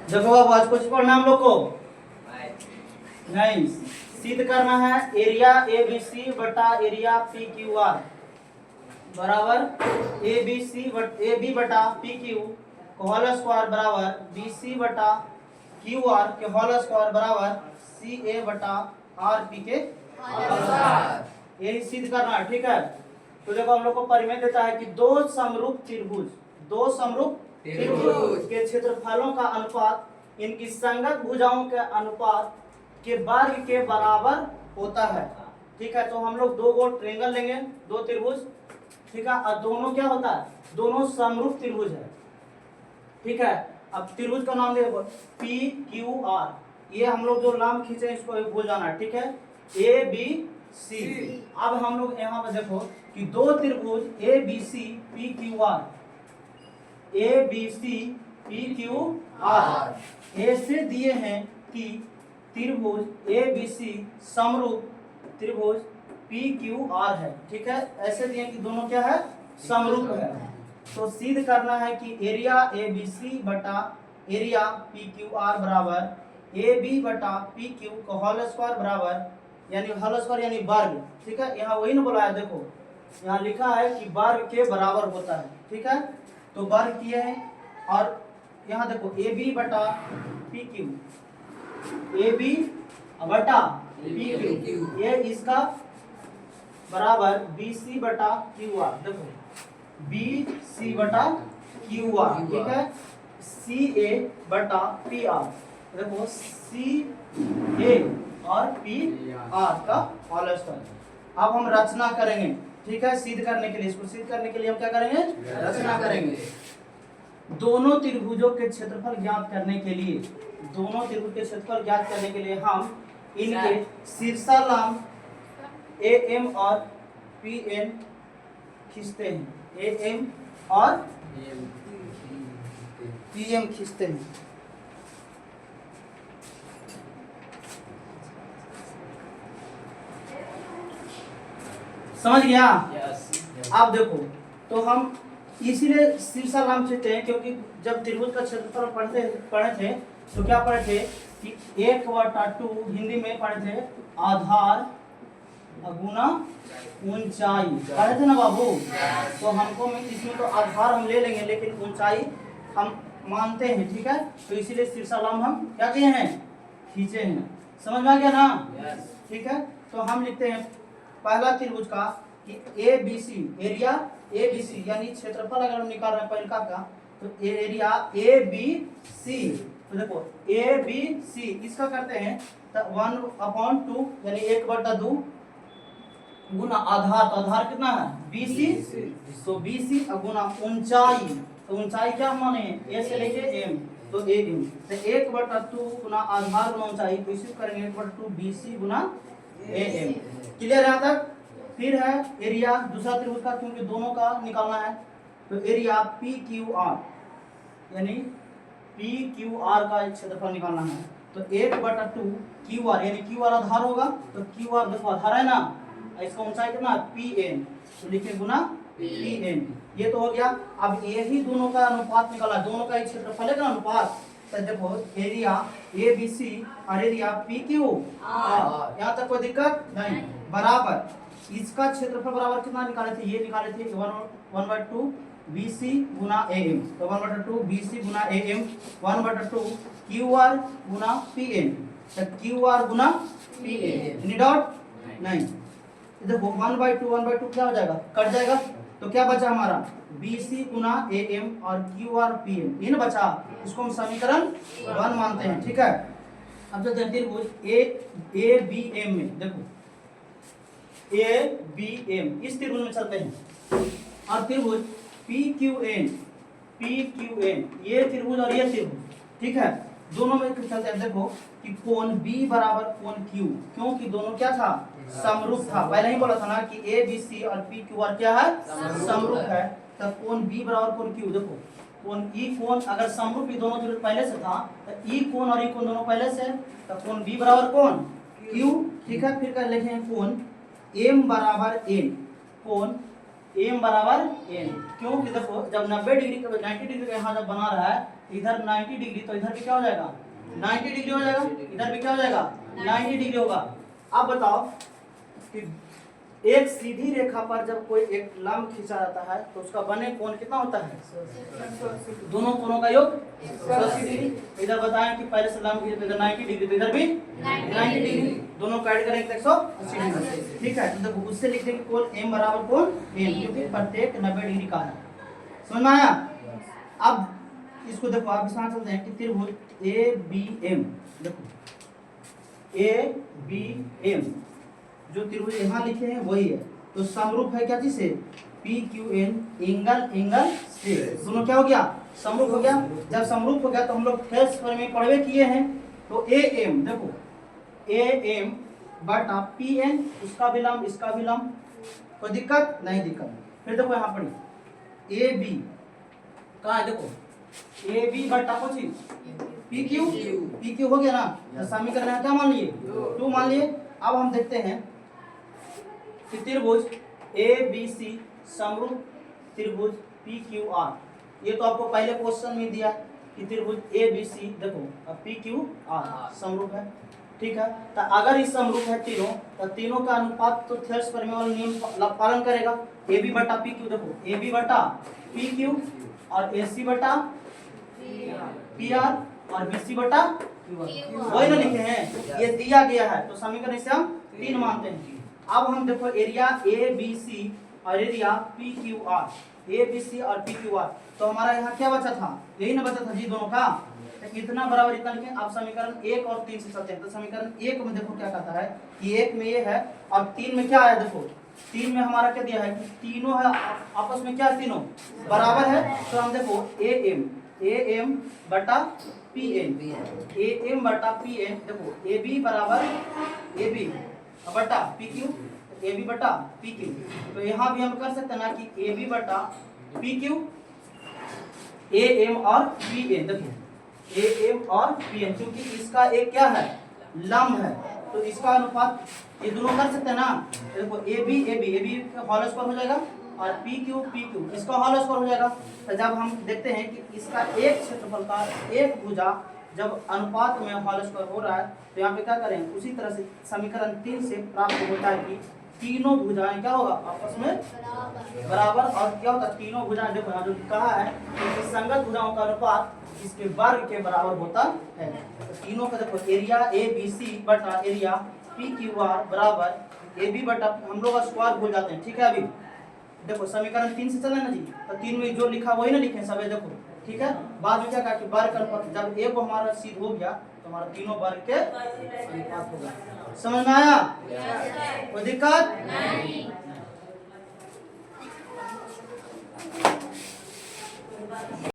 देखो बाबू आज कुछ पढ़ना हम लोग को नहीं, सिद्ध करना है एरिया ए बी सी बटा एरिया पी क्यू आर बराबर ए बी बटा पी क्यू होल स्क्वायर बराबर बी सी बटा क्यू आर के होल स्क्वायर बराबर सी ए बटा आर पी के यही सिद्ध करना है। ठीक है, तो देखो हम लोग को परिमेय देता है कि दो समरूप त्रिभुज के क्षेत्रफलों का अनुपात इनकी संगत भुजाओं के अनुपात के वर्ग के बराबर होता है। ठीक है, तो हम लोग दो गो ट्रायंगल लेंगे, दो त्रिभुज। ठीक है, और दोनों क्या होता है, दोनों समरूप त्रिभुज है। ठीक है, अब त्रिभुज का नाम देखो पी क्यू आर, ये हम लोग जो नाम खींचे इसको भूल जाना है। ठीक है, ए बी सी। अब हम लोग यहाँ पर देखो कि दो त्रिभुज A B C P Q R, A B C P Q R ऐसे दिए हैं कि त्रिभुज ए बी सी समरूप त्रिभुज पी क्यू आर है। ठीक है, ऐसे दिए कि दोनों क्या है, समरूप है। तो सिद्ध करना है कि एरिया ए बी सी बटा एरिया पी क्यू आर बराबर ए बी बटा पी क्यू का होल स्क्वायर बराबर यानी होल स्क्वायर यानी वर्ग। ठीक है, यहाँ वही ना बोला है, देखो यहाँ लिखा है कि वर्ग के बराबर होता है। ठीक है, तो वर्ग किए हैं और यहाँ देखो ए बी बटा पी क्यू, ए बी बटा पी क्यू ये इसका बराबर बी सी बटा क्यू आर। देखो बी सी बटा क्यू आर। ठीक है, सी ए बटा पी आर। देखो सी ए और पी आर का होल स्क्वायर। अब हम रचना करेंगे। ठीक है, सिद्ध करने के लिए, इसको सिद्ध करने के लिए हम क्या करेंगे, रचना करेंगे। दोनों त्रिभुजों के क्षेत्रफल ज्ञात करने के लिए, दोनों त्रिभुज के क्षेत्रफल ज्ञात करने के लिए हम इनके शीर्षालाम ए एम और पी एन खींचते हैं, ए एम और पी एम खींचते हैं। समझ गया? आप देखो, तो हम इसीलिए शीर्षालाम खींचते हैं क्योंकि जब त्रिभुज का क्षेत्रफल पढ़े थे तो क्या पढ़े थे कि 1/2 हिंदी में पढ़े थे आधार गुना ऊंचाई, पढ़े थे ना बाबू। तो हमको इसमें तो आधार हम ले लेंगे लेकिन ऊंचाई हम मानते हैं। ठीक है, तो इसीलिए शीर्षालाम हम क्या किए हैं, खींचे हैं। समझ में आ गया ना? ठीक है, तो हम लिखते हैं पहला त्रिभुज का कि A B C, area A B C यानी क्षेत्रफल अगर हम निकाल रहे हैं पहले का तो एरिया ए बी सी। तो देखो ए बी सी इसका करते हैं तो 1/2 यानी 1/2 गुना आधार, तो आधार कितना है बी सी, तो बी सी गुना ऊंचाई, तो ऊंचाई क्या माने ए से लेके एम, तो ए एम, तो 1/2 गुना आधार गुना ऊंचाई, तो इसी करेंगे 1/2 बी सी गुना ए एम। क्लियर यहाँ तक? फिर है एरिया दूसरा त्रिभुज का, क्योंकि दोनों का निकालना है, तो एरिया पी क्यू आर यानी पी क्यू आर का क्षेत्रफल निकालना है। तो 1/2 क्यू आर यानी क्यू आर आधार होगा, तो क्यू आर देखो आधार है ना, इसका ऊंचाई कितना पी एन, तो लिखे गुना पी एन। ये तो हो गया। अब यही दोनों का अनुपात निकाला, दोनों का क्षेत्रफल का अनुपात। तो देखो एरिया ए बी सी और एरिया पी क्यू आर, यहाँ तक कोई दिक्कत नहीं, बराबर इसका क्षेत्रफल बराबर कितना निकाले थे, ये निकाले थे 1/2 बी सी गुना ए एम, तो 1/2 बी सी गुना ए एम, 1/2 क्यू आर गुना पी एन, तो क्यू आर गुना पी एन। Any doubt? नहीं। देखो 1/2 क्या हो जाएगा, कट जाएगा, तो क्या बचा हमारा बी सी गुना ए एम और क्यू आर पी एम, ये ना बचा, इसको हम समीकरण 1 मानते हैं। ठीक है, अब जो त्रिभुज ए बी एम में देखो ए बी एम इस त्रिभुज में चलते हैं, और त्रिभुज पी क्यू एन ये त्रिभुज और ये त्रिभुज, ठीक है, दोनों में चलते हैं। देखो कि कोण बी बराबर कोण क्यू, क्योंकि दोनों क्या था, समरूप था। पहले ही बोला था ना कि ए बी सी और पी क्यू आर क्या है, समरूप है। तो कोण बी बराबर कोण क्यू, देखो कोण ई कोण अगर समरूप, ये दोनों त्रिभुज पहले से था, तो ई कोण और ई कोण दोनों पहले से, तो कोण बी बराबर कोण क्यू। ठीक है, फिर कर लिखे हैं कोण एम बराबर एन, कोण m बराबर n। क्योंकि देखो जब 90 डिग्री 90 डिग्री का यहाँ जब बना रहा है इधर 90 डिग्री, तो इधर भी क्या हो जाएगा 90 डिग्री हो जाएगा, इधर भी क्या हो जाएगा 90 डिग्री होगा। अब बताओ कि एक सीधी रेखा पर जब कोई एक लंब खींचा जाता है तो उसका बने कोण कितना होता है, दोनों कोणों का योग 180 डिग्री। इधर बताएं कि पहले से लंब खींचे तो इधर 90 डिग्री, तो इधर भी 90 डिग्री, दोनों का ऐड करेंगे तो 180 डिग्री। ठीक है, तो देखो उससे लिख देंगे कोण m बराबर कोण n, क्योंकि प्रत्येक 90 डिग्री का है। समझ में आया? अब इसको देखो आप इसमें चलते हैं कि त्रिभुज ABM, देखो ABM जो त्रिभुज यहाँ लिखे हैं वही है, तो समरूप है क्या चीज से, PQN एंगल से। दोनों क्या हो गया, समरूप हो गया। जब समरूप हो गया तो हम लोग थेल्स में पढ़वे किए हैं, तो AM देखो AM बटा PN, उसका भी लंब इसका भी लंब, कोई दिक्कत नहीं दिक्कत। फिर देखो यहाँ पढ़ी AB कहाँ है, देखो AB बटा कुछ PQ हो गया ना, तो समीकरण क्या मान लिए 2 मान लिए। अब हम देखते हैं कि त्रिभुज ABC समरूप त्रिभुज PQR, ये तो आपको पहले क्वेश्चन में दिया कि त्रिभुज ABC देखो अब PQR समरूप है। ठीक है, तो अगर इस समरूप है तीनों, तो तीनों का अनुपात तो थेल्स प्रमेय वाला नियम पालन करेगा। AB बटा PQ, देखो AB बटा PQ और AC बटा PR और BC बटा वही ना लिखे हैं, ये दिया गया है, तो समीकरण से हम 3 मानते हैं। अब हम देखो एरिया ABC और एरिया PQR, ABC और PQR, तो हमारा यहाँ क्या बचा था, यही ना बचा था जी दोनों का, तो इतना बराबर इतना लिखें। आप समीकरण 1 और 3 से चलते हैं, तो समीकरण 1 में देखो क्या कहता है कि 1 में ये है और 3 में क्या है, देखो 3 में हमारा क्या दिया है कि तीनों है आपस में क्या, तीनों बराबर है। तो हम देखो AM बटा PN, AM बटा PN, देखो AB बराबर AB बटा PQ, AB बटा PQ, तो यहाँ भी हम कर सकते हैं ना कि AB बटा PQ AM और PN, देखो AM और PN, क्योंकि इसका एक क्या है लंब है, तो इसका अनुपात ये दोनों कर सकते हैं ना। देखो AB का होल स्क्वायर हो जाएगा और PQ इसका होल स्क्वायर हो जाएगा। तो जब हम देखते हैं कि इसका एक क्षेत्रफल का एक भुजा जब अनुपात में होल स्क्वायर हो रहा है, तो यहाँ पे क्या करें, उसी तरह से समीकरण 3 से प्राप्त होता है कि तीनों भुजाएं क्या होगा आपस में बराबर। और क्या होता है, तीनों भुजाएं देखो यहाँ जो कहा है कि संगत भुजाओं का अनुपात इसके वर्ग के बराबर होता है। तो तीनों का देखो एरिया ABC बटा एरिया PQR बराबर AB बटा, हम लोग स्क्वायर भूल जाते हैं। ठीक है, अभी देखो समीकरण 3 से चला ना जी, तो 3 में जो लिखा वही ना लिखे सब, देखो ठीक है। बाद में क्या कहा कि वर्ग का अनुपात, जब एक हमारा सिद्ध हो गया तो हमारा तीनों वर्ग के अनुपात होगा। समझ में आया, कोई दिक्कत?